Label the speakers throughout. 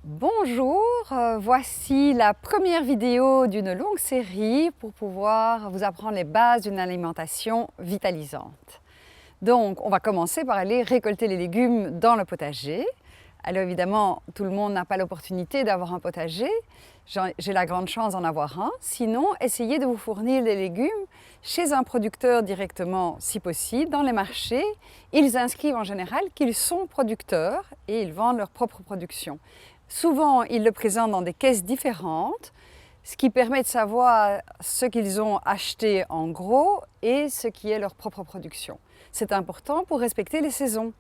Speaker 1: Bonjour, voici la première vidéo d'une longue série pour pouvoir vous apprendre les bases d'une alimentation vitalisante. Donc, on va commencer par aller récolter les légumes dans le potager. Alors évidemment, tout le monde n'a pas l'opportunité d'avoir un potager. J'ai la grande chance d'en avoir un. Sinon, essayez de vous fournir les légumes chez un producteur directement, si possible, dans les marchés. Ils inscrivent en général qu'ils sont producteurs et ils vendent leur propre production. Souvent, ils le présentent dans des caisses différentes, ce qui permet de savoir ce qu'ils ont acheté en gros et ce qui est leur propre production. C'est important pour respecter les saisons.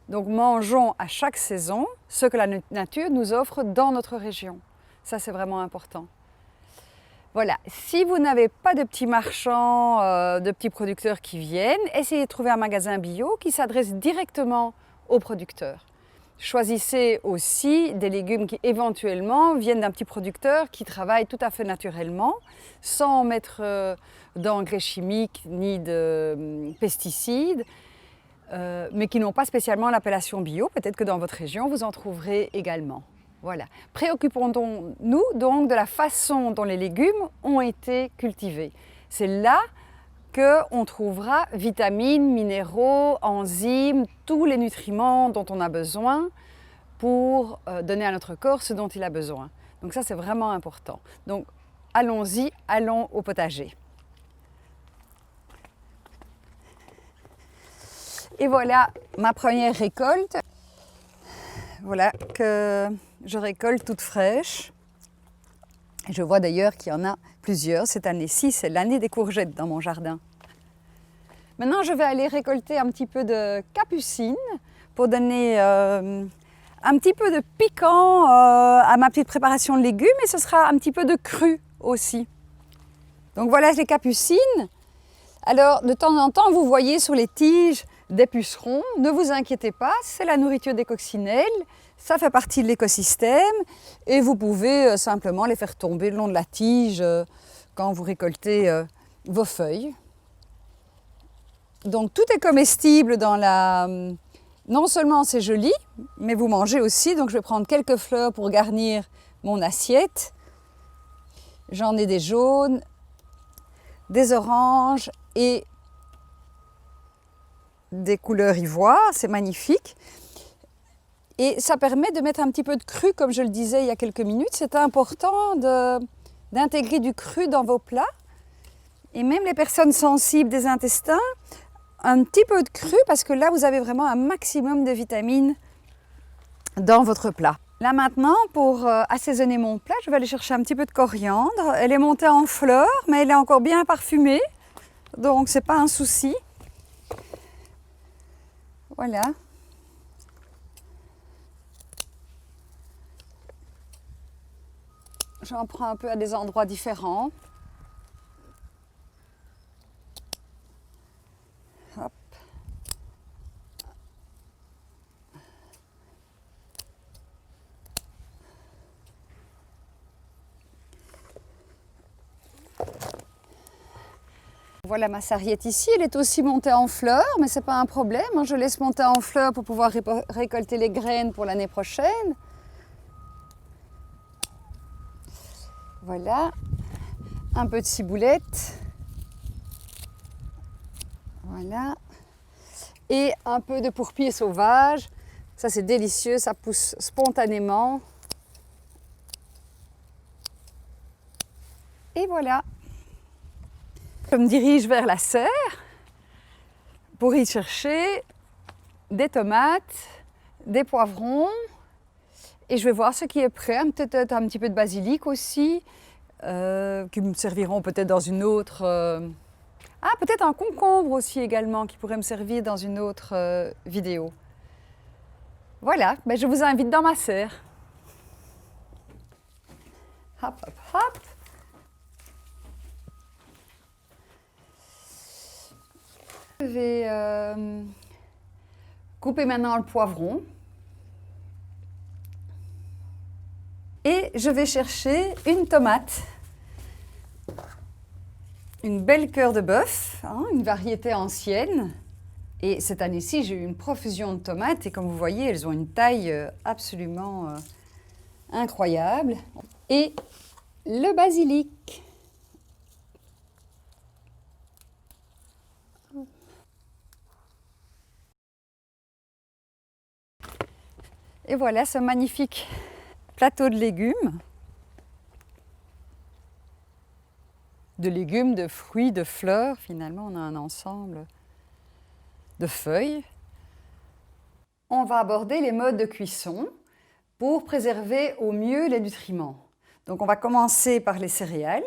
Speaker 1: Donc mangeons à chaque saison ce que la nature nous offre dans notre région. Ça, c'est vraiment important. Voilà, si vous n'avez pas de petits marchands, de petits producteurs qui viennent, essayez de trouver un magasin bio qui s'adresse directement aux producteurs. Choisissez aussi des légumes qui éventuellement viennent d'un petit producteur qui travaille tout à fait naturellement, sans mettre d'engrais chimiques ni de pesticides, mais qui n'ont pas spécialement l'appellation bio. Peut-être que dans votre région, vous en trouverez également. Voilà. Préoccupons-nous donc de la façon dont les légumes ont été cultivés. C'est là qu'on trouvera vitamines, minéraux, enzymes, tous les nutriments dont on a besoin pour donner à notre corps ce dont il a besoin. Donc ça, c'est vraiment important. Donc allons-y, allons au potager. Et voilà ma première récolte. Voilà que je récolte toute fraîche. Je vois d'ailleurs qu'il y en a plusieurs. Cette année-ci, c'est l'année des courgettes dans mon jardin. Maintenant, je vais aller récolter un petit peu de capucine pour donner un petit peu de piquant à ma petite préparation de légumes et ce sera un petit peu de cru aussi. Donc voilà les capucines. Alors, de temps en temps, vous voyez sur les tiges des pucerons. Ne vous inquiétez pas, c'est la nourriture des coccinelles. Ça fait partie de l'écosystème et vous pouvez simplement les faire tomber le long de la tige quand vous récoltez vos feuilles. Donc tout est comestible dans la... Non seulement c'est joli, mais vous mangez aussi. Donc je vais prendre quelques fleurs pour garnir mon assiette. J'en ai des jaunes, des oranges et des couleurs ivoire. C'est magnifique. Et ça permet de mettre un petit peu de cru, comme je le disais il y a quelques minutes. C'est important d'intégrer du cru dans vos plats. Et même les personnes sensibles des intestins, un petit peu de cru, parce que là, vous avez vraiment un maximum de vitamines dans votre plat. Là maintenant, pour assaisonner mon plat, je vais aller chercher un petit peu de coriandre. Elle est montée en fleurs, mais elle est encore bien parfumée. Donc, ce n'est pas un souci. Voilà. J'en prends un peu à des endroits différents. Hop. Voilà ma sarriette ici, elle est aussi montée en fleurs, mais ce n'est pas un problème. Je laisse monter en fleurs pour pouvoir récolter les graines pour l'année prochaine. Voilà, un peu de ciboulette, voilà, et un peu de pourpier sauvage. Ça c'est délicieux, ça pousse spontanément. Et voilà. Je me dirige vers la serre pour y chercher des tomates, des poivrons. Et je vais voir ce qui est prêt, peut-être un petit peu de basilic aussi, qui me serviront peut-être dans une autre... Ah, peut-être un concombre aussi également, qui pourrait me servir dans une autre vidéo. Voilà, ben je vous invite dans ma serre. Hop, hop, hop. Je vais couper maintenant le poivron. Et je vais chercher une tomate, une belle cœur de bœuf, une variété ancienne. Et cette année-ci, j'ai eu une profusion de tomates et comme vous voyez, elles ont une taille absolument incroyable. Et le basilic. Et voilà ce magnifique plateau de légumes. De légumes, de fruits, de fleurs. Finalement, on a un ensemble de feuilles. On va aborder les modes de cuisson pour préserver au mieux les nutriments. Donc on va commencer par les céréales.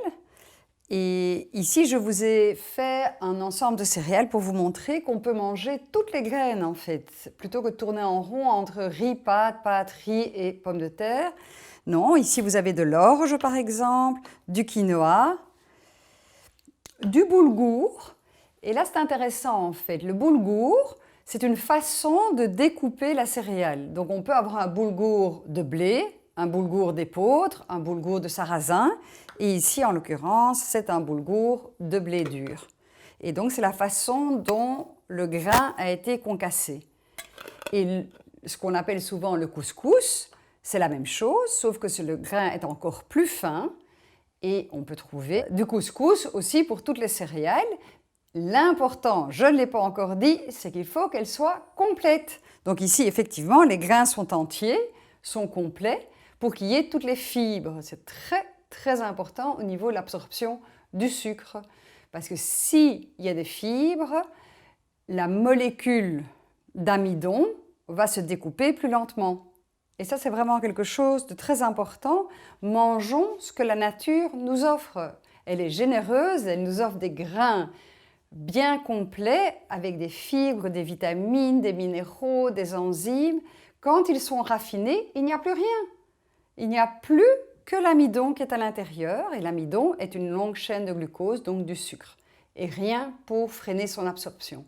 Speaker 1: Et ici, je vous ai fait un ensemble de céréales pour vous montrer qu'on peut manger toutes les graines en fait, plutôt que de tourner en rond entre riz, pâtes, riz et pommes de terre. Non, ici vous avez de l'orge par exemple, du quinoa, du boulgour. Et là c'est intéressant en fait, le boulgour, c'est une façon de découper la céréale. Donc on peut avoir un boulgour de blé, un boulgour d'épeautre, un boulgour de sarrasin. Et ici, en l'occurrence, c'est un boulgour de blé dur. Et donc, c'est la façon dont le grain a été concassé. Et ce qu'on appelle souvent le couscous, c'est la même chose, sauf que le grain est encore plus fin. Et on peut trouver du couscous aussi pour toutes les céréales. L'important, je ne l'ai pas encore dit, c'est qu'il faut qu'elle soit complète. Donc ici, effectivement, les grains sont entiers, sont complets, pour qu'il y ait toutes les fibres. C'est très important au niveau de l'absorption du sucre. Parce que s'il y a des fibres, la molécule d'amidon va se découper plus lentement. Et ça, c'est vraiment quelque chose de très important. Mangeons ce que la nature nous offre. Elle est généreuse, elle nous offre des grains bien complets avec des fibres, des vitamines, des minéraux, des enzymes. Quand ils sont raffinés, il n'y a plus rien. Il n'y a plus que l'amidon qui est à l'intérieur, et l'amidon est une longue chaîne de glucose, donc du sucre, et rien pour freiner son absorption.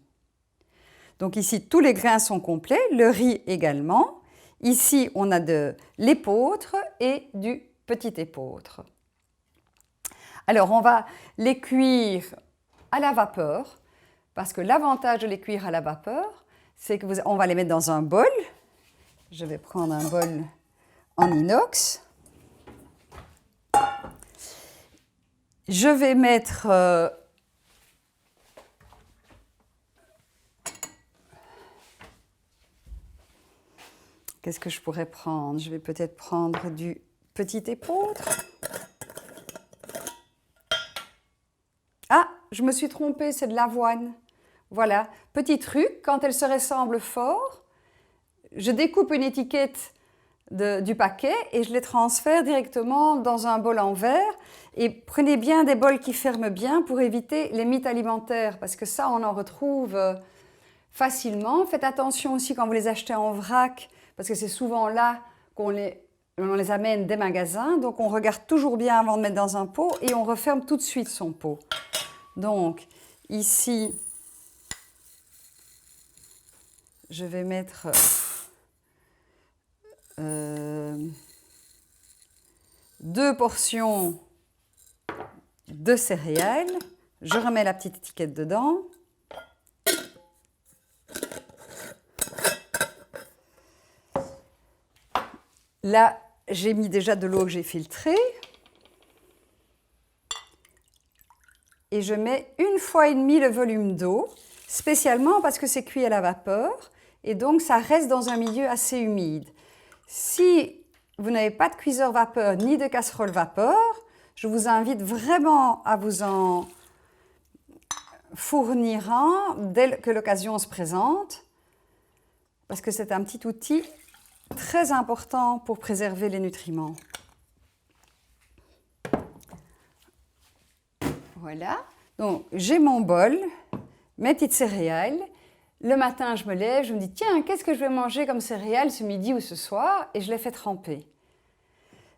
Speaker 1: Donc ici, tous les grains sont complets, le riz également. Ici, on a de l'épeautre et du petit épeautre. Alors, on va les cuire à la vapeur, parce que l'avantage de les cuire à la vapeur, c'est qu'on va les mettre dans un bol. Je vais prendre un bol en inox. Je vais mettre qu'est-ce que je pourrais prendre? Je vais peut-être prendre du petit épeautre. Ah, je me suis trompée, c'est de l'avoine. Voilà, petit truc, quand elle se ressemble fort, je découpe une étiquette du paquet et je les transfère directement dans un bol en verre. Et prenez bien des bols qui ferment bien pour éviter les mites alimentaires, parce que ça, on en retrouve facilement. Faites attention aussi quand vous les achetez en vrac, parce que c'est souvent là qu'on les amène des magasins. Donc, on regarde toujours bien avant de mettre dans un pot et on referme tout de suite son pot. Donc, ici, je vais mettre 2 portions de céréales. Je remets la petite étiquette dedans. Là, j'ai mis déjà de l'eau que j'ai filtrée. Et je mets 1,5 fois le volume d'eau, spécialement parce que c'est cuit à la vapeur, et donc ça reste dans un milieu assez humide. Si vous n'avez pas de cuiseur vapeur ni de casserole vapeur, je vous invite vraiment à vous en fournir un dès que l'occasion se présente, parce que c'est un petit outil très important pour préserver les nutriments. Voilà, donc j'ai mon bol, mes petites céréales. Le matin, je me lève, je me dis, tiens, qu'est-ce que je vais manger comme céréales ce midi ou ce soir? Et je les fais tremper.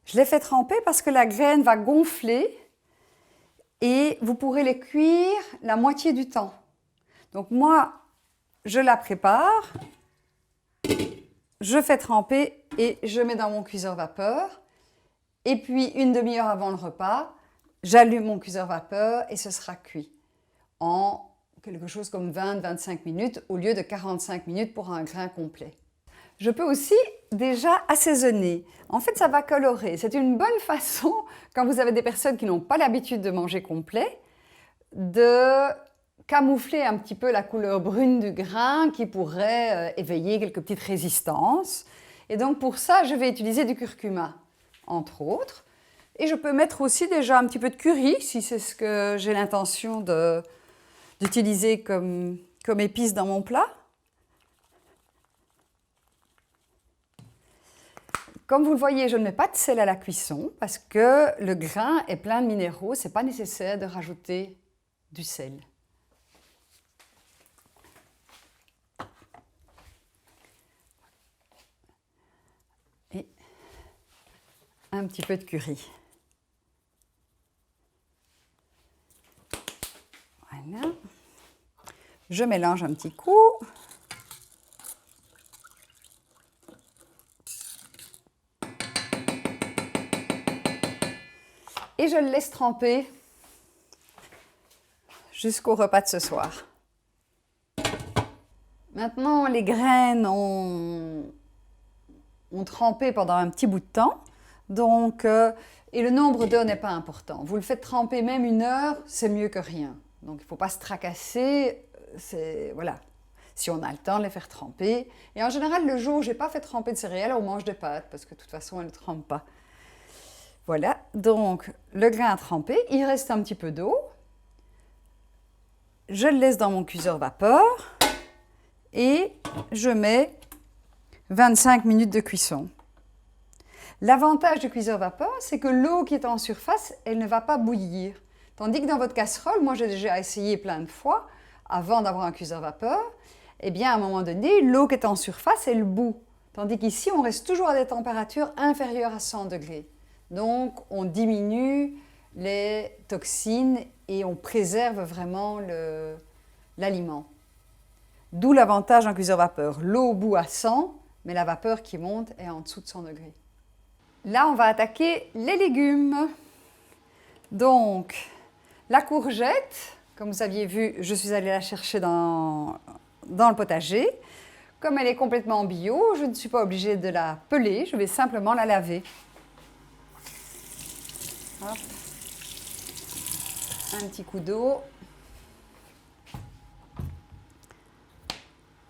Speaker 1: Je les fais tremper parce que la graine va gonfler et vous pourrez les cuire la moitié du temps. Donc moi, je la prépare, je fais tremper et je mets dans mon cuiseur vapeur. Et puis, une demi-heure avant le repas, j'allume mon cuiseur vapeur et ce sera cuit en quelque chose comme 20-25 minutes au lieu de 45 minutes pour un grain complet. Je peux aussi déjà assaisonner. En fait, ça va colorer. C'est une bonne façon, quand vous avez des personnes qui n'ont pas l'habitude de manger complet, de camoufler un petit peu la couleur brune du grain qui pourrait éveiller quelques petites résistances. Et donc pour ça, je vais utiliser du curcuma, entre autres. Et je peux mettre aussi déjà un petit peu de curry, si c'est ce que j'ai l'intention d'utiliser comme épice dans mon plat. Comme vous le voyez, je ne mets pas de sel à la cuisson parce que le grain est plein de minéraux, ce n'est pas nécessaire de rajouter du sel. Et un petit peu de curry. Voilà. Je mélange un petit coup. Et je le laisse tremper jusqu'au repas de ce soir. Maintenant, les graines ont trempé pendant un petit bout de temps. Donc, et le nombre d'heures n'est pas important. Vous le faites tremper même 1 heure, c'est mieux que rien. Donc, il ne faut pas se tracasser. Voilà. Si on a le temps de les faire tremper. Et en général, le jour où je n'ai pas fait tremper de céréales, on mange des pâtes parce que de toute façon, elles ne trempent pas. Voilà, donc le grain trempé, il reste un petit peu d'eau. Je le laisse dans mon cuiseur vapeur et je mets 25 minutes de cuisson. L'avantage du cuiseur vapeur, c'est que l'eau qui est en surface, elle ne va pas bouillir. Tandis que dans votre casserole, moi j'ai déjà essayé plein de fois, avant d'avoir un cuiseur vapeur, eh bien à un moment donné, l'eau qui est en surface, elle bout. Tandis qu'ici, on reste toujours à des températures inférieures à 100 degrés. Donc, on diminue les toxines et on préserve vraiment l'aliment. D'où l'avantage d'un cuiseur vapeur. L'eau bout à 100, mais la vapeur qui monte est en dessous de 100 degrés. Là, on va attaquer les légumes. Donc, la courgette, comme vous aviez vu, je suis allée la chercher dans le potager. Comme elle est complètement bio, je ne suis pas obligée de la peler, je vais simplement la laver. Hop. Un petit coup d'eau.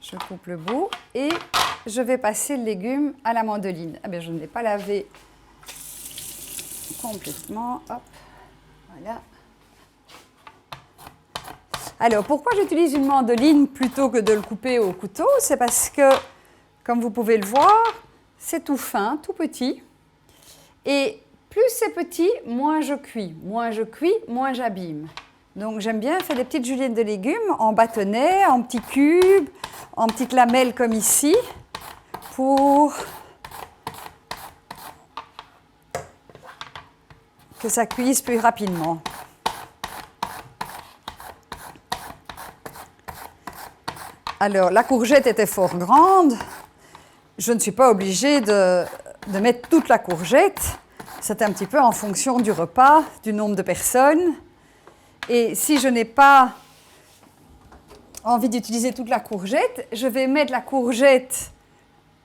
Speaker 1: Je coupe le bout et je vais passer le légume à la mandoline. Ah bien, je ne l'ai pas lavé complètement. Hop. Voilà. Alors, pourquoi j'utilise une mandoline plutôt que de le couper au couteau? C'est parce que, comme vous pouvez le voir, c'est tout fin, tout petit. Et plus c'est petit, moins je cuis. Moins je cuis, moins j'abîme. Donc j'aime bien faire des petites juliennes de légumes en bâtonnets, en petits cubes, en petites lamelles comme ici, pour que ça cuise plus rapidement. Alors la courgette était fort grande. Je ne suis pas obligée de mettre toute la courgette. C'est un petit peu en fonction du repas, du nombre de personnes. Et si je n'ai pas envie d'utiliser toute la courgette, je vais mettre la courgette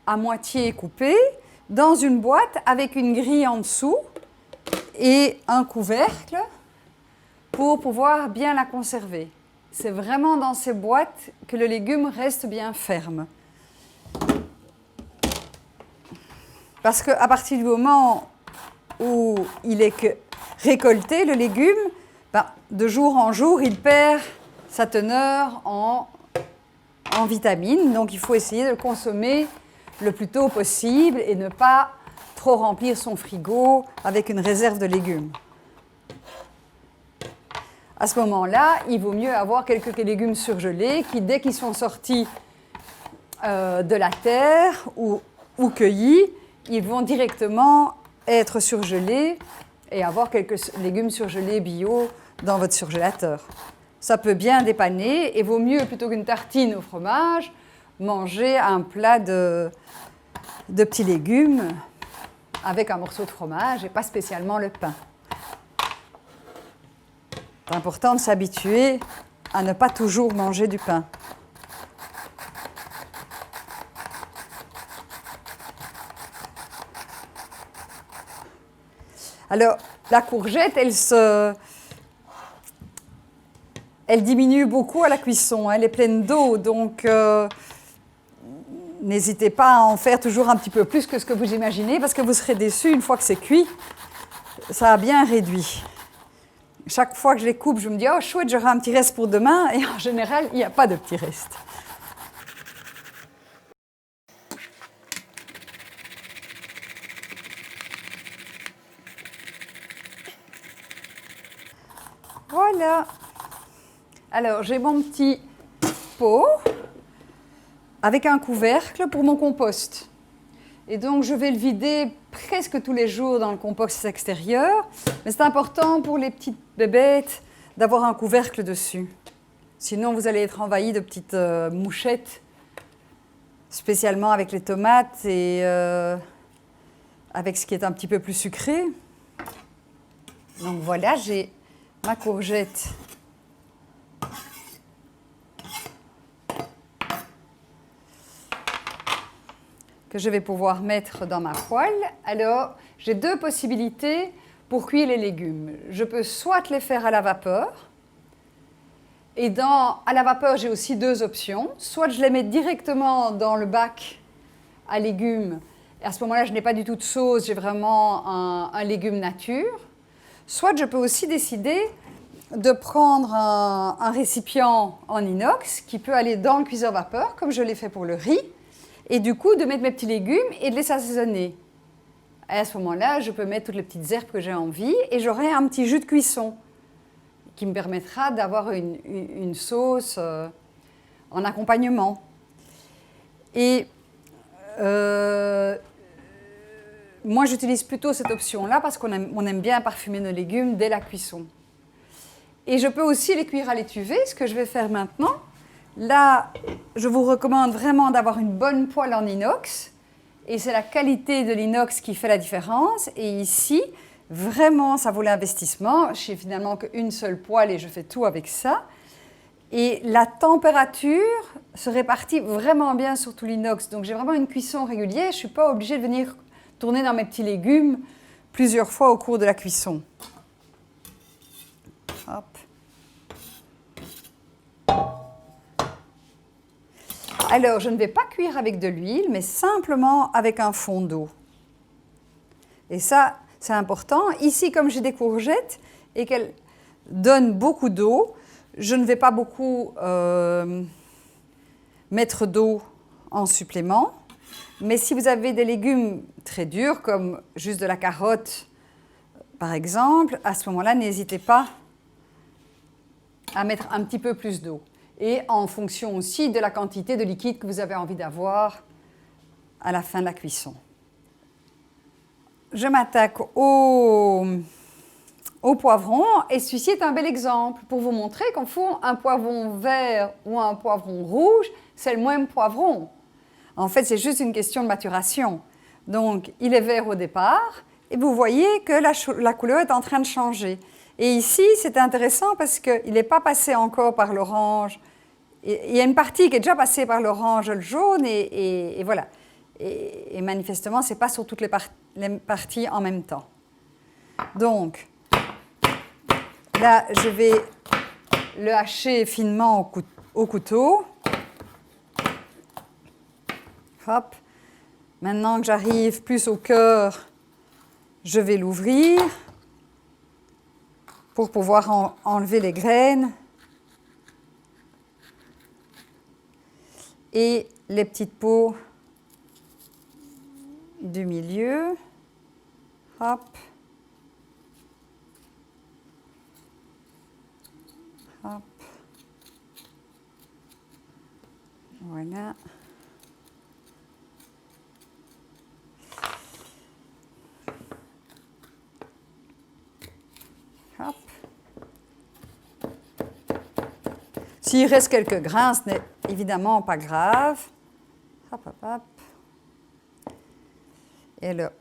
Speaker 1: à moitié coupée dans une boîte avec une grille en dessous et un couvercle pour pouvoir bien la conserver. C'est vraiment dans ces boîtes que le légume reste bien ferme. Parce qu'à partir du moment où il est récolté, le légume, de jour en jour, il perd sa teneur en vitamines. Donc il faut essayer de le consommer le plus tôt possible et ne pas trop remplir son frigo avec une réserve de légumes. À ce moment-là, il vaut mieux avoir quelques légumes surgelés qui, dès qu'ils sont sortis de la terre ou cueillis, ils vont directement être surgelés et avoir quelques légumes surgelés bio dans votre surgélateur. Ça peut bien dépanner et vaut mieux, plutôt qu'une tartine au fromage, manger un plat de petits légumes avec un morceau de fromage et pas spécialement le pain. C'est important de s'habituer à ne pas toujours manger du pain. Alors, la courgette, elle diminue beaucoup à la cuisson, elle est pleine d'eau, donc n'hésitez pas à en faire toujours un petit peu plus que ce que vous imaginez, parce que vous serez déçus une fois que c'est cuit, ça a bien réduit. Chaque fois que je les coupe, je me dis « Oh, chouette, j'aurai un petit reste pour demain », et en général, il n'y a pas de petit reste. Voilà. Alors, j'ai mon petit pot avec un couvercle pour mon compost. Et donc, je vais le vider presque tous les jours dans le compost extérieur. Mais c'est important pour les petites bébêtes d'avoir un couvercle dessus. Sinon, vous allez être envahi de petites mouchettes, spécialement avec les tomates et avec ce qui est un petit peu plus sucré. Donc voilà, j'ai ma courgette que je vais pouvoir mettre dans ma poêle. Alors, j'ai deux possibilités pour cuire les légumes. Je peux soit les faire à la vapeur, et à la vapeur, j'ai aussi deux options. Soit je les mets directement dans le bac à légumes, et à ce moment-là, je n'ai pas du tout de sauce, j'ai vraiment un légume nature. Soit je peux aussi décider de prendre un récipient en inox qui peut aller dans le cuiseur vapeur, comme je l'ai fait pour le riz, et du coup de mettre mes petits légumes et de les assaisonner. Et à ce moment-là, je peux mettre toutes les petites herbes que j'ai envie et j'aurai un petit jus de cuisson qui me permettra d'avoir une sauce en accompagnement. Et moi, j'utilise plutôt cette option-là parce qu'on aime bien parfumer nos légumes dès la cuisson. Et je peux aussi les cuire à l'étuvée, ce que je vais faire maintenant. Là, je vous recommande vraiment d'avoir une bonne poêle en inox. Et c'est la qualité de l'inox qui fait la différence. Et ici, vraiment, ça vaut l'investissement. Je n'ai finalement qu'une seule poêle et je fais tout avec ça. Et la température se répartit vraiment bien sur tout l'inox. Donc j'ai vraiment une cuisson régulière. Je ne suis pas obligée de venir tourner dans mes petits légumes plusieurs fois au cours de la cuisson. Hop. Alors, je ne vais pas cuire avec de l'huile, mais simplement avec un fond d'eau. Et ça, c'est important. Ici, comme j'ai des courgettes et qu'elles donnent beaucoup d'eau, je ne vais pas beaucoup mettre d'eau en supplément. Mais si vous avez des légumes très durs, comme juste de la carotte, par exemple, à ce moment-là, n'hésitez pas à mettre un petit peu plus d'eau. Et en fonction aussi de la quantité de liquide que vous avez envie d'avoir à la fin de la cuisson. Je m'attaque au poivron et celui-ci est un bel exemple pour vous montrer qu'en fond, un poivron vert ou un poivron rouge, c'est le même poivron. En fait, c'est juste une question de maturation. Donc, il est vert au départ et vous voyez que la couleur est en train de changer. Et ici, c'est intéressant parce qu'il n'est pas passé encore par l'orange. Il y a une partie qui est déjà passée par l'orange, le jaune, et voilà. Et manifestement, ce n'est pas sur toutes les parties en même temps. Donc, là, je vais le hacher finement au couteau. Hop. Maintenant que j'arrive plus au cœur, je vais l'ouvrir pour pouvoir enlever les graines et les petites peaux du milieu. Hop. Hop. Voilà. Hop. S'il reste quelques grains, ce n'est évidemment pas grave. Hop, hop, hop. Et là.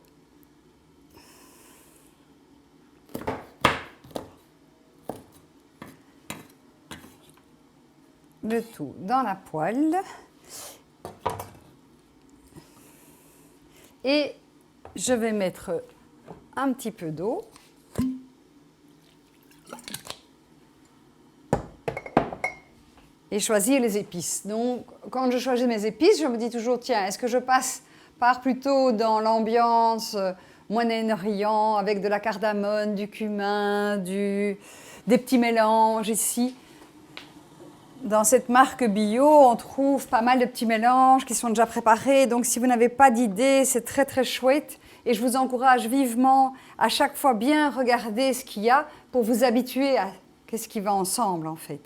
Speaker 1: Le tout dans la poêle. Et je vais mettre un petit peu d'eau. Et choisir les épices. Donc, quand je choisis mes épices, je me dis toujours, tiens, est-ce que je pars plutôt dans l'ambiance Moyen-Orient, avec de la cardamone, du cumin, des petits mélanges ici. Dans cette marque bio, on trouve pas mal de petits mélanges qui sont déjà préparés. Donc, si vous n'avez pas d'idée, c'est très, très chouette. Et je vous encourage vivement à chaque fois bien regarder ce qu'il y a pour vous habituer à ce qui va ensemble, en fait.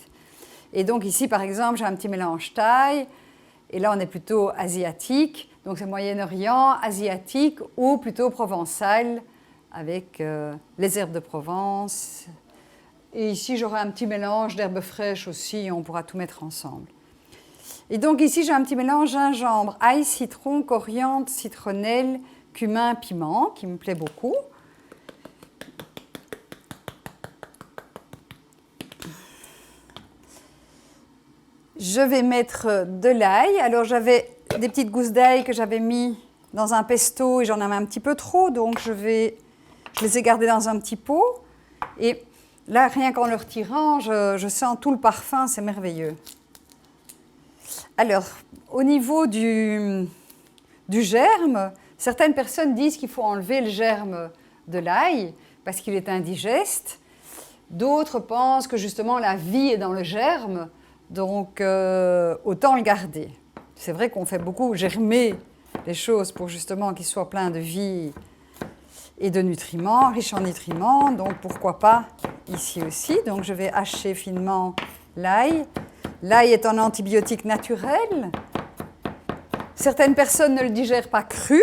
Speaker 1: Et donc ici, par exemple, j'ai un petit mélange thaï, et là, on est plutôt asiatique, donc c'est Moyen-Orient, asiatique, ou plutôt provençal, avec les herbes de Provence. Et ici, j'aurai un petit mélange d'herbes fraîches aussi, on pourra tout mettre ensemble. Et donc ici, j'ai un petit mélange gingembre, ail, citron, coriandre, citronnelle, cumin, piment, qui me plaît beaucoup. Je vais mettre de l'ail. Alors, j'avais des petites gousses d'ail que j'avais mis dans un pesto et j'en avais un petit peu trop, donc je les ai gardées dans un petit pot. Et là, rien qu'en le retirant, je sens tout le parfum, c'est merveilleux. Alors, au niveau du germe, certaines personnes disent qu'il faut enlever le germe de l'ail parce qu'il est indigeste. D'autres pensent que justement la vie est dans le germe. Donc, autant le garder. C'est vrai qu'on fait beaucoup germer les choses pour justement qu'ils soient pleins de vie et de nutriments, riches en nutriments. Donc, pourquoi pas ici aussi. Donc, je vais hacher finement l'ail. L'ail est un antibiotique naturel. Certaines personnes ne le digèrent pas cru,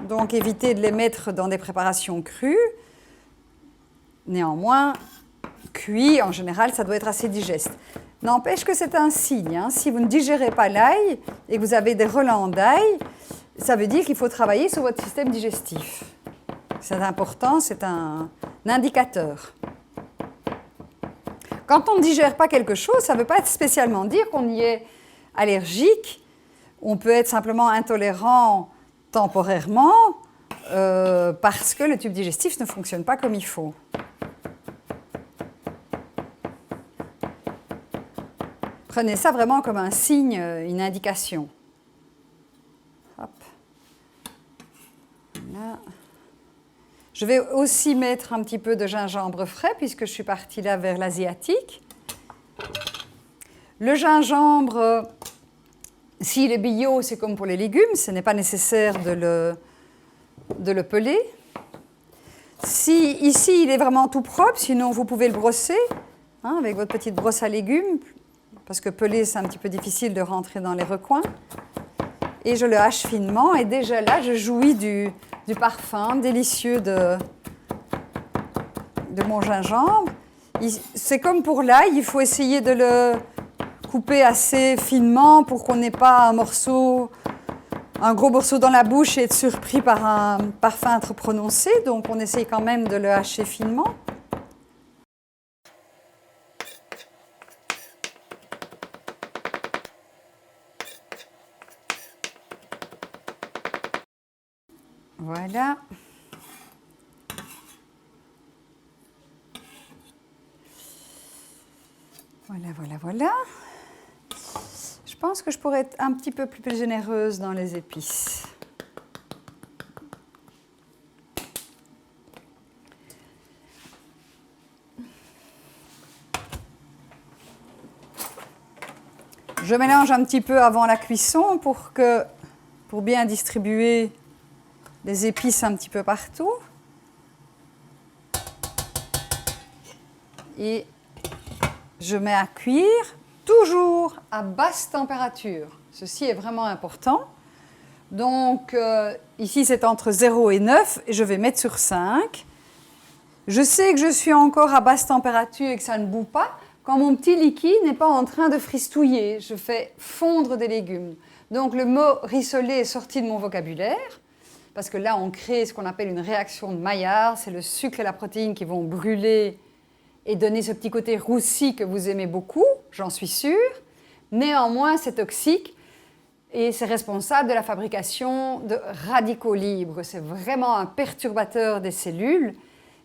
Speaker 1: donc évitez de les mettre dans des préparations crues. Néanmoins, cuit, en général, ça doit être assez digeste. N'empêche que c'est un signe. Hein. Si vous ne digérez pas l'ail et que vous avez des relents d'ail, ça veut dire qu'il faut travailler sur votre système digestif. C'est important, c'est un indicateur. Quand on ne digère pas quelque chose, ça ne veut pas spécialement dire qu'on y est allergique. On peut être simplement intolérant temporairement parce que le tube digestif ne fonctionne pas comme il faut. Prenez ça vraiment comme un signe, une indication. Hop. Voilà. Je vais aussi mettre un petit peu de gingembre frais puisque je suis partie là vers l'asiatique. Le gingembre, s'il est bio, c'est comme pour les légumes, ce n'est pas nécessaire de le peler. Si ici il est vraiment tout propre, sinon vous pouvez le brosser avec votre petite brosse à légumes. Parce que peler, c'est un petit peu difficile de rentrer dans les recoins. Et je le hache finement. Et déjà là, je jouis du parfum délicieux de mon gingembre. C'est comme pour l'ail, il faut essayer de le couper assez finement pour qu'on n'ait pas un gros morceau dans la bouche et être surpris par un parfum trop prononcé. Donc on essaye quand même de le hacher finement. Voilà. Voilà. Je pense que je pourrais être un petit peu plus généreuse dans les épices. Je mélange un petit peu avant la cuisson pour bien distribuer les épices un petit peu partout. Et je mets à cuire, toujours à basse température. Ceci est vraiment important. Donc, ici, c'est entre 0 et 9, et je vais mettre sur 5. Je sais que je suis encore à basse température et que ça ne bout pas quand mon petit liquide n'est pas en train de fristouiller. Je fais fondre des légumes. Donc, le mot rissoler est sorti de mon vocabulaire. Parce que là, on crée ce qu'on appelle une réaction de Maillard. C'est le sucre et la protéine qui vont brûler et donner ce petit côté roussi que vous aimez beaucoup, j'en suis sûre. Néanmoins, c'est toxique. et c'est responsable de la fabrication de radicaux libres. C'est vraiment un perturbateur des cellules.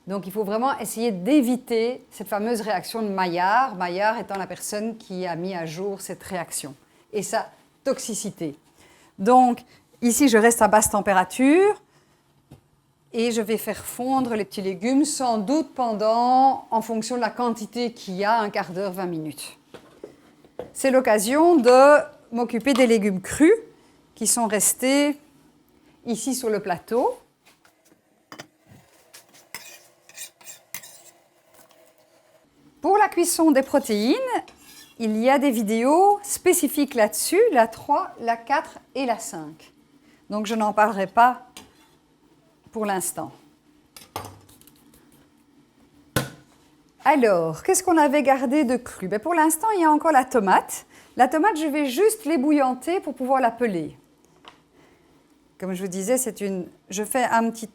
Speaker 1: Donc il faut vraiment essayer d'éviter cette fameuse réaction de Maillard, Maillard étant la personne qui a mis à jour cette réaction et sa toxicité. Donc ici je reste à basse température et je vais faire fondre les petits légumes sans doute pendant, en fonction de la quantité qu'il y a, un quart d'heure, 20 minutes. C'est l'occasion de m'occuper des légumes crus qui sont restés ici sur le plateau. Pour la cuisson des protéines, il y a des vidéos spécifiques là-dessus, la 3, la 4 et la 5. Donc je n'en parlerai pas pour l'instant. Alors, qu'est-ce qu'on avait gardé de cru? Pour l'instant, il y a encore la tomate. La tomate, je vais juste l'ébouillanter pour pouvoir la peler. Comme je vous disais, je fais un petit...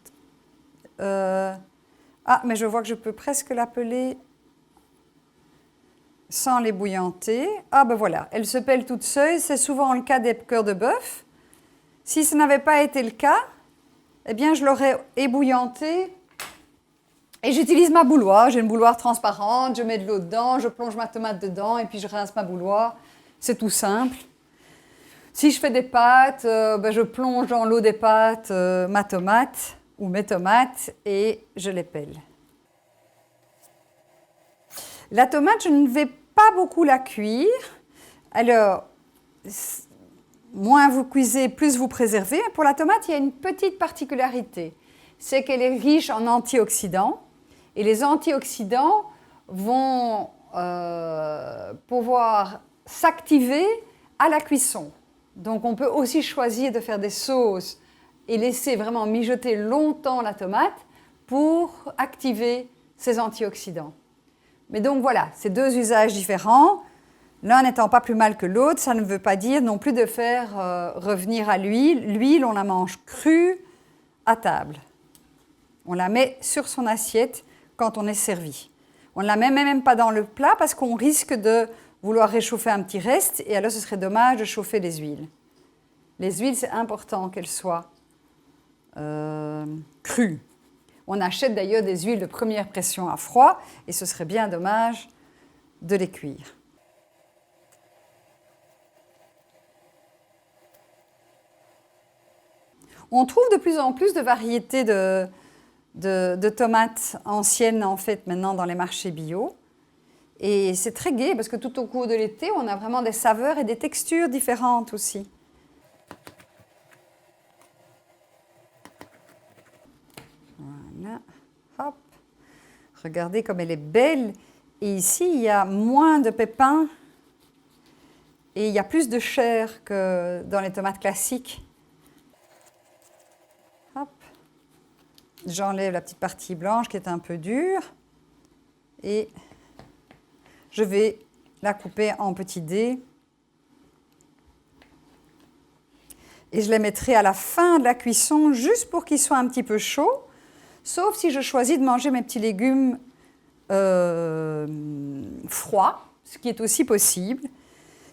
Speaker 1: Ah, mais je vois que je peux presque la peler sans l'ébouillanter. Ah, ben voilà, elle se pèle toute seule. C'est souvent le cas des cœurs de bœuf. Si ce n'avait pas été le cas, eh bien, je l'aurais ébouillantée. Et j'utilise ma bouilloire. J'ai une bouilloire transparente, je mets de l'eau dedans, je plonge ma tomate dedans et puis je rince ma bouilloire. C'est tout simple. Si je fais des pâtes, je plonge dans l'eau des pâtes ma tomate ou mes tomates et je les pèle. La tomate, je ne vais pas beaucoup la cuire. Alors, moins vous cuisez, plus vous préservez. Pour la tomate, il y a une petite particularité. C'est qu'elle est riche en antioxydants. Et les antioxydants vont pouvoir s'activer à la cuisson. Donc on peut aussi choisir de faire des sauces et laisser vraiment mijoter longtemps la tomate pour activer ces antioxydants. Mais donc voilà, c'est deux usages différents. L'un n'étant pas plus mal que l'autre, ça ne veut pas dire non plus de faire revenir à l'huile. L'huile, on la mange crue à table. On la met sur son assiette quand on est servi. On ne la met même pas dans le plat parce qu'on risque de vouloir réchauffer un petit reste et alors ce serait dommage de chauffer les huiles. Les huiles, c'est important qu'elles soient crues. On achète d'ailleurs des huiles de première pression à froid et ce serait bien dommage de les cuire. On trouve de plus en plus de variétés de tomates anciennes en fait maintenant dans les marchés bio. Et c'est très gai parce que tout au cours de l'été, on a vraiment des saveurs et des textures différentes aussi. Voilà, hop. Regardez comme elle est belle. Et ici, il y a moins de pépins et il y a plus de chair que dans les tomates classiques. Hop. J'enlève la petite partie blanche qui est un peu dure et je vais la couper en petits dés. Et je les mettrai à la fin de la cuisson juste pour qu'ils soient un petit peu chauds, sauf si je choisis de manger mes petits légumes froids, ce qui est aussi possible.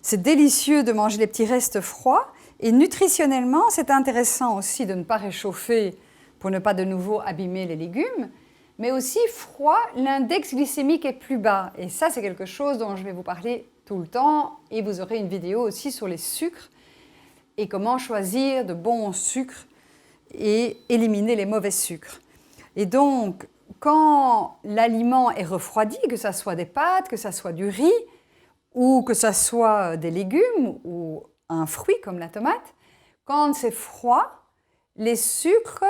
Speaker 1: C'est délicieux de manger les petits restes froids et nutritionnellement, c'est intéressant aussi de ne pas réchauffer pour ne pas de nouveau abîmer les légumes. Mais aussi froid, l'index glycémique est plus bas. Et ça, c'est quelque chose dont je vais vous parler tout le temps. Et vous aurez une vidéo aussi sur les sucres et comment choisir de bons sucres et éliminer les mauvais sucres. Et donc, quand l'aliment est refroidi, que ce soit des pâtes, que ce soit du riz, ou que ce soit des légumes ou un fruit comme la tomate, quand c'est froid, les sucres...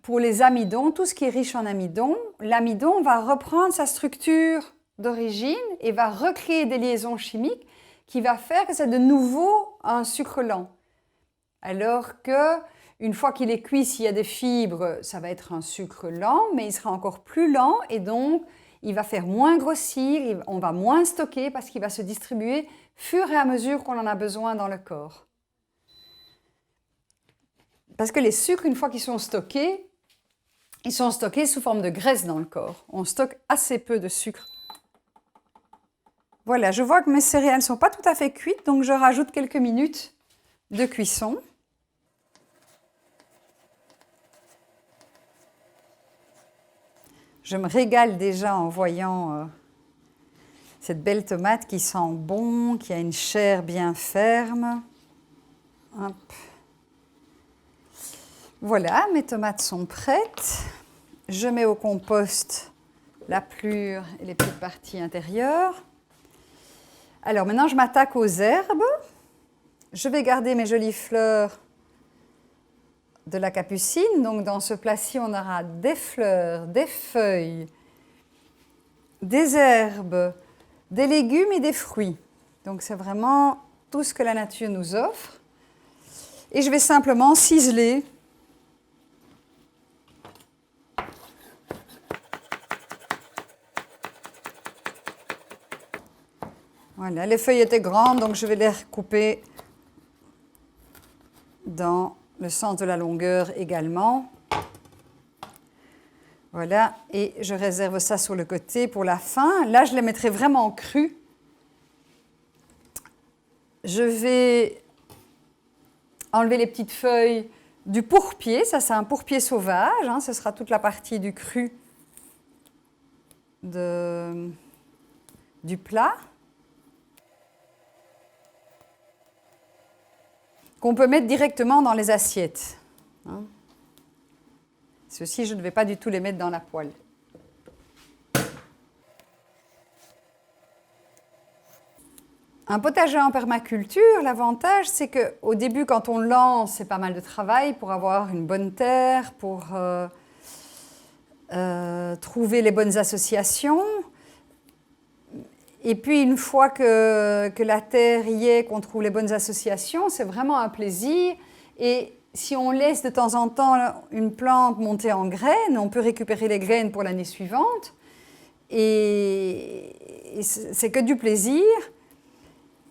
Speaker 1: Pour les amidons, tout ce qui est riche en amidon, l'amidon va reprendre sa structure d'origine et va recréer des liaisons chimiques qui va faire que c'est de nouveau un sucre lent. Alors qu'une fois qu'il est cuit, s'il y a des fibres, ça va être un sucre lent, mais il sera encore plus lent et donc il va faire moins grossir, on va moins stocker parce qu'il va se distribuer fur et à mesure qu'on en a besoin dans le corps. Parce que les sucres, une fois qu'ils sont stockés, ils sont stockés sous forme de graisse dans le corps. On stocke assez peu de sucre. Voilà, je vois que mes céréales ne sont pas tout à fait cuites, donc je rajoute quelques minutes de cuisson. Je me régale déjà en voyant cette belle tomate qui sent bon, qui a une chair bien ferme. Hop. Voilà, mes tomates sont prêtes. Je mets au compost la pelure et les petites parties intérieures. Alors maintenant, je m'attaque aux herbes. Je vais garder mes jolies fleurs de la capucine. Donc dans ce plat-ci, on aura des fleurs, des feuilles, des herbes, des légumes et des fruits. Donc c'est vraiment tout ce que la nature nous offre. Et je vais simplement ciseler. Voilà, les feuilles étaient grandes, donc je vais les recouper dans le sens de la longueur également. Voilà, et je réserve ça sur le côté pour la fin. Là, je les mettrai vraiment crus. Je vais enlever les petites feuilles du pourpier. Ça, c'est un pourpier sauvage. Hein, ce sera toute la partie du cru du plat. Qu'on peut mettre directement dans les assiettes. Hein. Ceux-ci, je ne vais pas du tout les mettre dans la poêle. Un potager en permaculture, l'avantage, c'est qu'au début, quand on le lance, c'est pas mal de travail pour avoir une bonne terre, pour trouver les bonnes associations. Et puis, une fois que la terre y est, qu'on trouve les bonnes associations, c'est vraiment un plaisir. Et si on laisse de temps en temps une plante monter en graines, on peut récupérer les graines pour l'année suivante. Et c'est que du plaisir.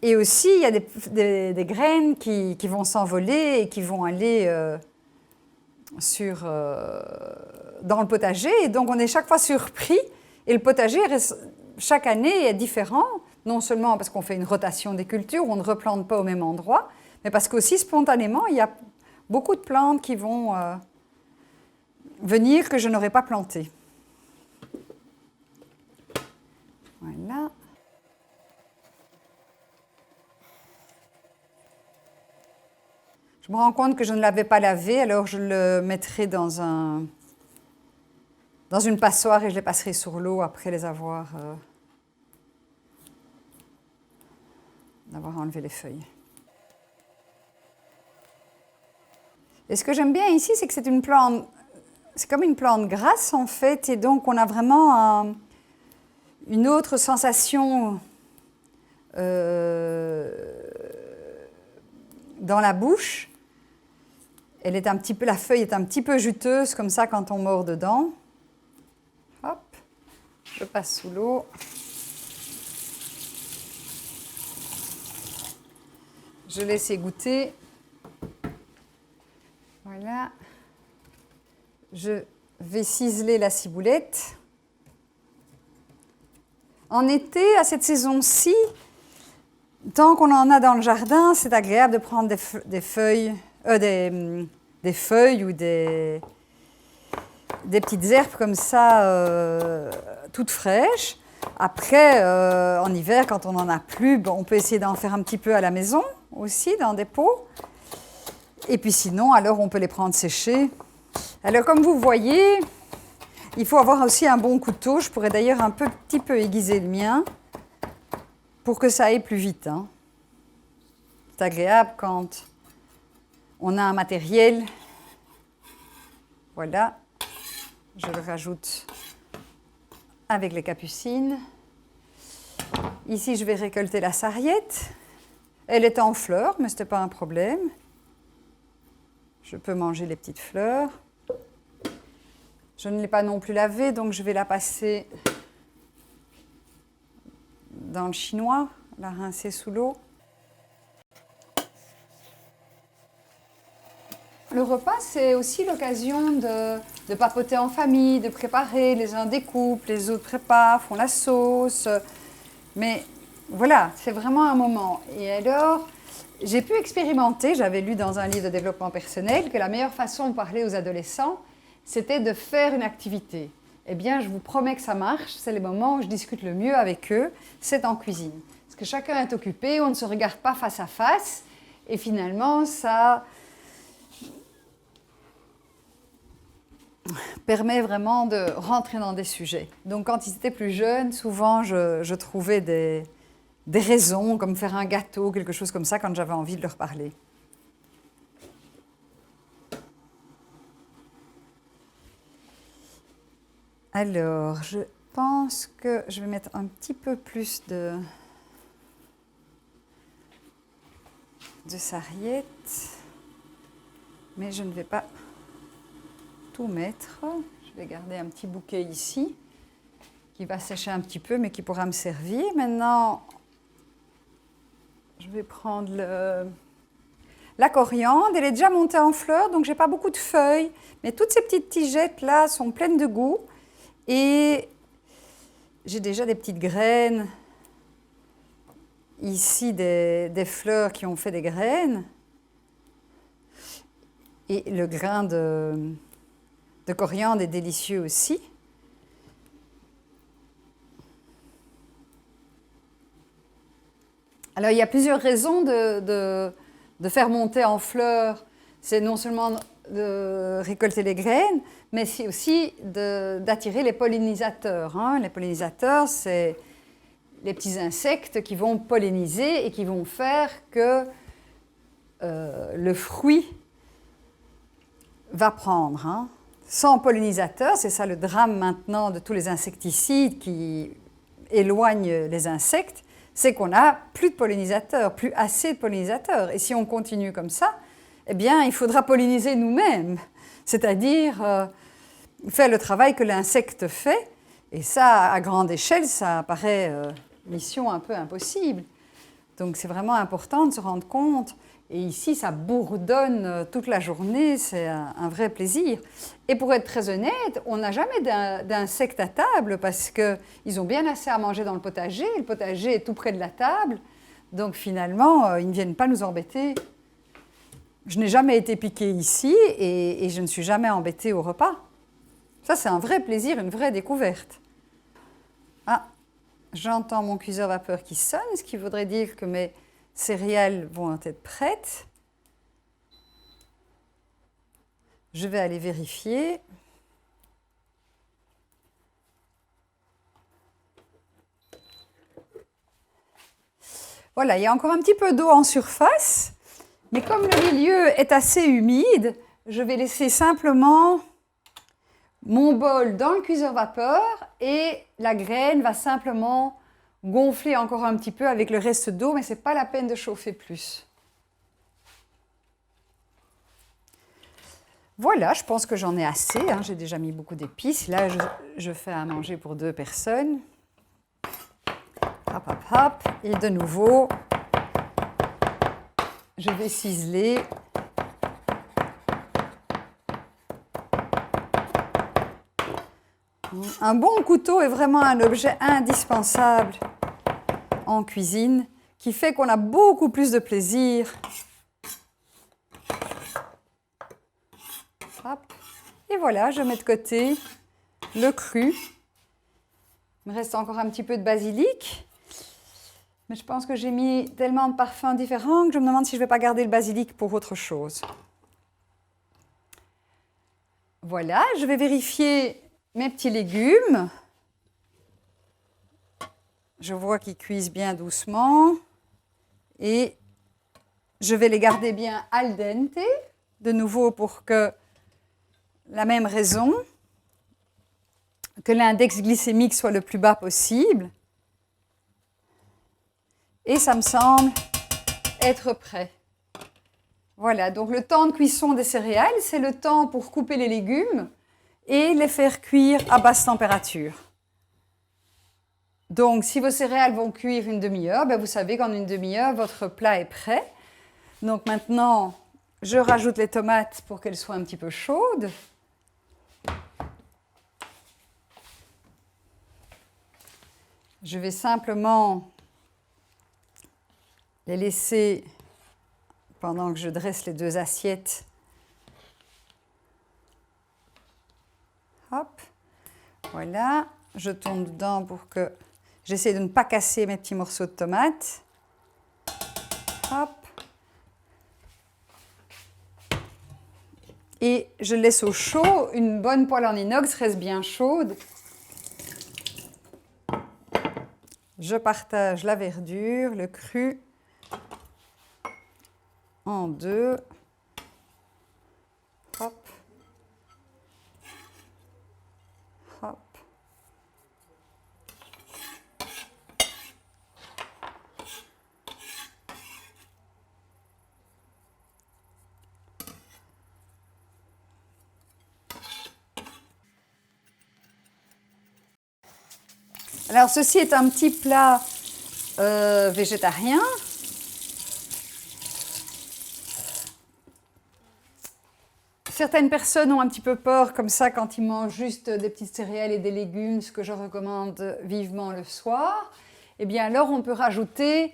Speaker 1: Et aussi, il y a des graines qui vont s'envoler et qui vont aller dans le potager. Et donc, on est chaque fois surpris. Et le potager chaque année est différent, non seulement parce qu'on fait une rotation des cultures, on ne replante pas au même endroit, mais parce qu'aussi spontanément, il y a beaucoup de plantes qui vont venir que je n'aurais pas plantées. Voilà. Je me rends compte que je ne l'avais pas lavé, alors je le mettrai dans une passoire et je les passerai sur l'eau après les avoir enlevé les feuilles. Et ce que j'aime bien ici, c'est que c'est une plante, c'est comme une plante grasse en fait, et donc on a vraiment une autre sensation dans la bouche. La feuille est un petit peu juteuse comme ça quand on mord dedans. Hop, je passe sous l'eau. Je laisse égoutter. Voilà. Je vais ciseler la ciboulette. En été, à cette saison-ci, tant qu'on en a dans le jardin, c'est agréable de prendre des feuilles ou des petites herbes comme ça, toutes fraîches. Après, en hiver, quand on n'en a plus, on peut essayer d'en faire un petit peu à la maison aussi, dans des pots. Et puis sinon, alors on peut les prendre séchés. Alors comme vous voyez, il faut avoir aussi un bon couteau. Je pourrais d'ailleurs un petit peu aiguiser le mien pour que ça aille plus vite. Hein. C'est agréable quand on a un matériel. Voilà, je le rajoute avec les capucines. Ici, je vais récolter la sarriette. Elle est en fleurs, mais ce n'était pas un problème. Je peux manger les petites fleurs. Je ne l'ai pas non plus lavée, donc je vais la passer dans le chinois, la rincer sous l'eau. Le repas, c'est aussi l'occasion de papoter en famille, de préparer. Les uns découpent, les autres préparent, font la sauce. Mais voilà, c'est vraiment un moment. Et alors, J'ai pu expérimenter, j'avais lu dans un livre de développement personnel, que la meilleure façon de parler aux adolescents, c'était de faire une activité. Eh bien, je vous promets que ça marche, c'est les moments où je discute le mieux avec eux, c'est en cuisine. Parce que chacun est occupé, on ne se regarde pas face à face, et finalement, ça permet vraiment de rentrer dans des sujets. Donc, quand ils étaient plus jeunes, souvent, je trouvais des raisons, comme faire un gâteau, quelque chose comme ça, quand j'avais envie de leur parler. Alors, je pense que je vais mettre un petit peu plus de sarriette, mais je ne vais pas tout mettre. Je vais garder un petit bouquet ici, qui va sécher un petit peu, mais qui pourra me servir. Maintenant, je vais prendre la coriandre. Elle est déjà montée en fleurs, donc je n'ai pas beaucoup de feuilles, mais toutes ces petites tigeettes-là sont pleines de goût. Et j'ai déjà des petites graines, ici des fleurs qui ont fait des graines. Et le grain de coriandre est délicieux aussi. Alors, il y a plusieurs raisons de faire monter en fleurs. C'est non seulement de récolter les graines, mais c'est aussi d'attirer les pollinisateurs. Les pollinisateurs, c'est les petits insectes qui vont polliniser et qui vont faire que le fruit va prendre. Sans pollinisateurs, c'est ça le drame maintenant de tous les insecticides qui éloignent les insectes, c'est qu'on n'a plus de pollinisateurs, plus assez de pollinisateurs. Et si on continue comme ça, eh bien, il faudra polliniser nous-mêmes, c'est-à-dire faire le travail que l'insecte fait. Et ça, à grande échelle, ça paraît mission un peu impossible. Donc, c'est vraiment important de se rendre compte. Et ici, ça bourdonne toute la journée, c'est un vrai plaisir. Et pour être très honnête, on n'a jamais d'insectes à table parce qu'ils ont bien assez à manger dans le potager est tout près de la table. Donc finalement, ils ne viennent pas nous embêter. Je n'ai jamais été piquée ici et je ne suis jamais embêtée au repas. Ça, c'est un vrai plaisir, une vraie découverte. Ah, j'entends mon cuiseur vapeur qui sonne, ce qui voudrait dire que mes céréales vont être prêtes. Je vais aller vérifier. Voilà, il y a encore un petit peu d'eau en surface, mais comme le milieu est assez humide, je vais laisser simplement mon bol dans le cuiseur vapeur et la graine va simplement gonfler encore un petit peu avec le reste d'eau, mais ce n'est pas la peine de chauffer plus. Voilà, je pense que j'en ai assez. J'ai déjà mis beaucoup d'épices. Là, je fais à manger pour 2 personnes. Hop, hop, hop. Et de nouveau, je vais ciseler. Un bon couteau est vraiment un objet indispensable en cuisine qui fait qu'on a beaucoup plus de plaisir. Hop. Et voilà, je mets de côté le cru. Il me reste encore un petit peu de basilic. Mais je pense que j'ai mis tellement de parfums différents que je me demande si je ne vais pas garder le basilic pour autre chose. Voilà, je vais vérifier mes petits légumes. Je vois qu'ils cuisent bien doucement. Et je vais les garder bien al dente, de nouveau pour que la même raison, que l'index glycémique soit le plus bas possible. Et ça me semble être prêt. Voilà, donc le temps de cuisson des céréales, c'est le temps pour couper les légumes et les faire cuire à basse température. Donc, si vos céréales vont cuire une demi-heure, vous savez qu'en une demi-heure, votre plat est prêt. Donc maintenant, je rajoute les tomates pour qu'elles soient un petit peu chaudes. Je vais simplement les laisser pendant que je dresse les deux assiettes. Hop, voilà, je tourne dedans pour que j'essaie de ne pas casser mes petits morceaux de tomates. Hop. Et je laisse au chaud, une bonne poêle en inox reste bien chaude. Je partage la verdure, le cru, en deux. Hop. Hop. Alors, ceci est un petit plat végétarien. Certaines personnes ont un petit peu peur comme ça quand ils mangent juste des petites céréales et des légumes, ce que je recommande vivement le soir. Eh bien, alors, on peut rajouter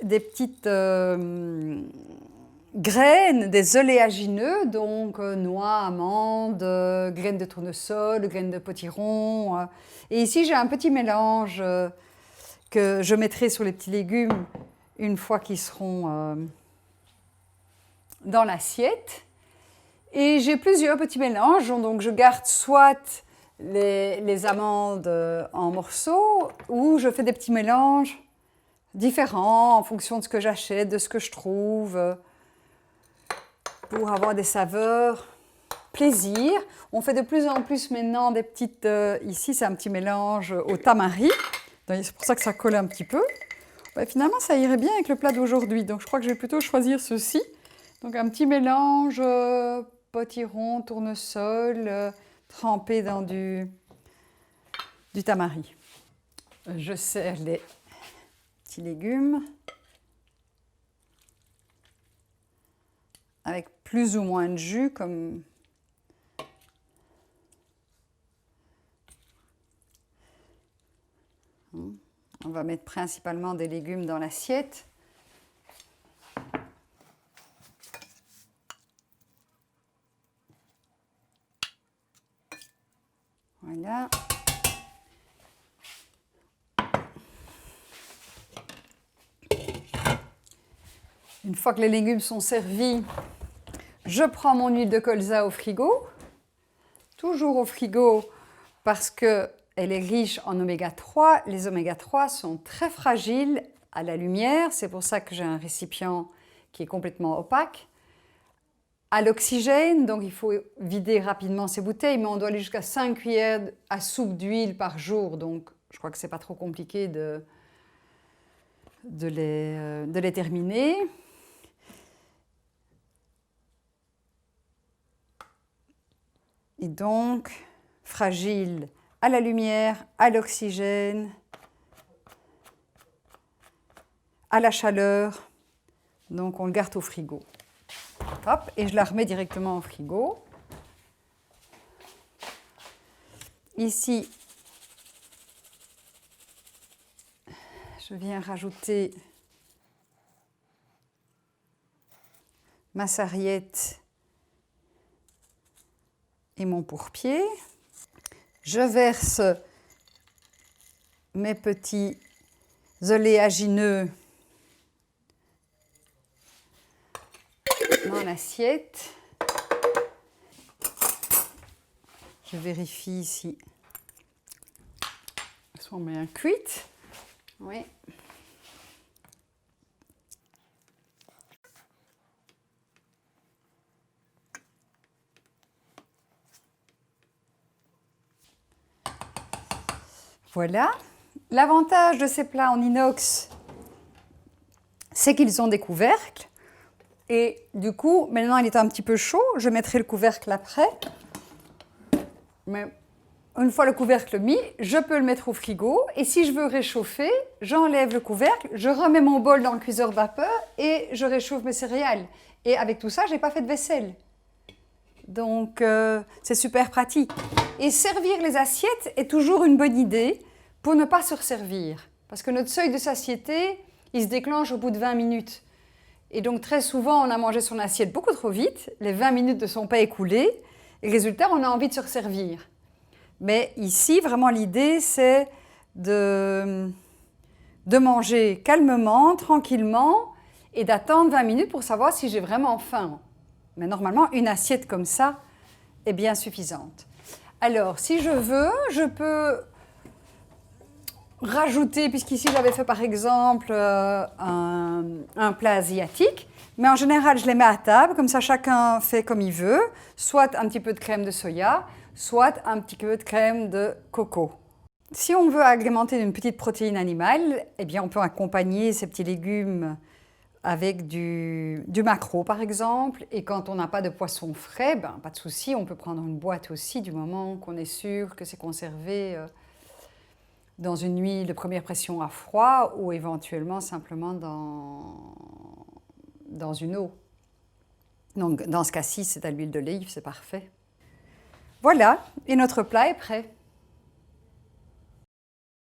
Speaker 1: des petites graines, des oléagineux, donc noix, amandes, graines de tournesol, graines de potiron. Et ici, j'ai un petit mélange que je mettrai sur les petits légumes une fois qu'ils seront dans l'assiette. Et j'ai plusieurs petits mélanges, donc je garde soit les amandes en morceaux ou je fais des petits mélanges différents en fonction de ce que j'achète, de ce que je trouve, pour avoir des saveurs plaisir. On fait de plus en plus maintenant des petites... ici, c'est un petit mélange au tamari. C'est pour ça que ça colle un petit peu. Ouais, finalement, ça irait bien avec le plat d'aujourd'hui. Donc, je crois que je vais plutôt choisir ceci. Donc, un petit mélange potiron, tournesol, trempé dans du tamari. Je sers les petits légumes avec plus ou moins de jus, comme on va mettre principalement des légumes dans l'assiette. Voilà. Une fois que les légumes sont servis, je prends mon huile de colza au frigo. Toujours au frigo parce qu'elle est riche en oméga 3. Les oméga 3 sont très fragiles à la lumière. C'est pour ça que j'ai un récipient qui est complètement opaque. À l'oxygène, donc il faut vider rapidement ces bouteilles, mais on doit aller jusqu'à 5 cuillères à soupe d'huile par jour. Donc je crois que ce n'est pas trop compliqué de les terminer. Et donc, fragile à la lumière, à l'oxygène, à la chaleur. Donc, on le garde au frigo. Hop, et je la remets directement au frigo. Ici, je viens rajouter ma sarriette et mon pourpier. Je verse mes petits oléagineux dans l'assiette. Je vérifie si elles sont bien cuites. Oui. Voilà. L'avantage de ces plats en inox, c'est qu'ils ont des couvercles. Et du coup, maintenant il est un petit peu chaud, je mettrai le couvercle après. Mais une fois le couvercle mis, je peux le mettre au frigo. Et si je veux réchauffer, j'enlève le couvercle, je remets mon bol dans le cuiseur vapeur et je réchauffe mes céréales. Et avec tout ça, je n'ai pas fait de vaisselle. Donc, c'est super pratique. Et servir les assiettes est toujours une bonne idée pour ne pas se resservir. Parce que notre seuil de satiété, il se déclenche au bout de 20 minutes. Et donc très souvent, on a mangé son assiette beaucoup trop vite, les 20 minutes ne sont pas écoulées, et résultat, on a envie de se resservir. Mais ici, vraiment, l'idée, c'est de manger calmement, tranquillement, et d'attendre 20 minutes pour savoir si j'ai vraiment faim. Mais normalement, une assiette comme ça est bien suffisante. Alors, si je veux, je peux rajouter, puisqu'ici j'avais fait par exemple un plat asiatique, mais en général je les mets à table, comme ça chacun fait comme il veut, soit un petit peu de crème de soya, soit un petit peu de crème de coco. Si on veut agrémenter d'une petite protéine animale, eh bien on peut accompagner ces petits légumes avec du maquereau par exemple, et quand on n'a pas de poisson frais, ben, pas de souci, on peut prendre une boîte aussi du moment qu'on est sûr que c'est conservé dans une huile de première pression à froid ou éventuellement simplement dans une eau. Donc dans ce cas-ci, c'est à l'huile d'olive, c'est parfait. Voilà, et notre plat est prêt.